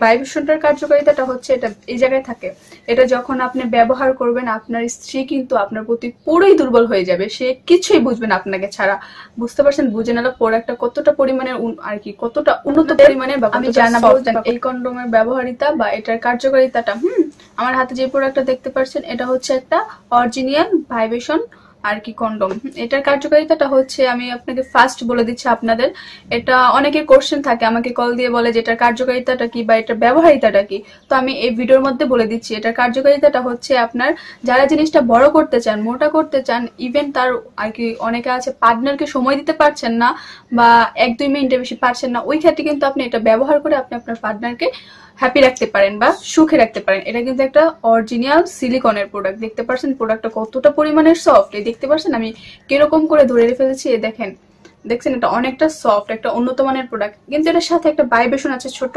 ভাইব্রেশনটার কার্যকারিতাটা হচ্ছে এটা এই জায়গায় থাকে, এটা যখন আপনি ব্যবহার করবেন আপনার স্ত্রী কিন্তু আপনার প্রতি পুরোই দুর্বল হয়ে যাবে, সে কিছুই বুঝবে না আপনাকে ছাড়া। বুঝতে পারছেন? বুঝে নিল প্রোডাক্টটা কতটা পরিমাণের আর কি কতটা উন্নত পরিমাণের। আমি জানাবো এই কন্ডোমের ব্যবহারিতা বা এটার কার্যকারিতাটা। আমার হাতে যে প্রোডাক্টটা দেখতে পাচ্ছেন এটা হচ্ছে একটা অরিজিনাল ভাইব্রেশন আর কি কন্ডম। এটার কার্যকারিতাটা হচ্ছে আমি আপনাকে ফার্স্ট বলে দিচ্ছি আপনাদের, এটা অনেকের কোশ্চেন থাকে, আমাকে কল দিয়ে বলে যে এটার কার্যকারিতাটা কি বা এটার ব্যবহারিতাটা কি। তো আমি এই ভিডিওর মধ্যে বলে দিচ্ছি এটার কার্যকারিতাটা হচ্ছে আপনার যারা জিনিসটা বড় করতে চান, মোটা করতে চান, ইভেন তার আর কি অনেকে আছে পার্টনারকে সময় দিতে পারছেন না বা 1-2 মিনিটের বেশি পারছেন না, ওই ক্ষেত্রে কিন্তু আপনি এটা ব্যবহার করে আপনি আপনার পার্টনারকে হ্যাপি রাখতে পারেন বা সুখে রাখতে পারেন। এটা কিন্তু একটা অরিজিনাল সিলিকনের প্রোডাক্ট। দেখতে পাচ্ছেন প্রোডাক্টটা কতটা পরিমাণের সফট, এই দেখতে পাচ্ছেন আমি কিরকম করে ধরে ফেলেছি, দেখেন দেখছেন এটা অনেকটা সফট, একটা উন্নত মানের প্রোডাক্ট। কিন্তু এটার সাথে একটা ভাইব্রেশন আছে ছোট।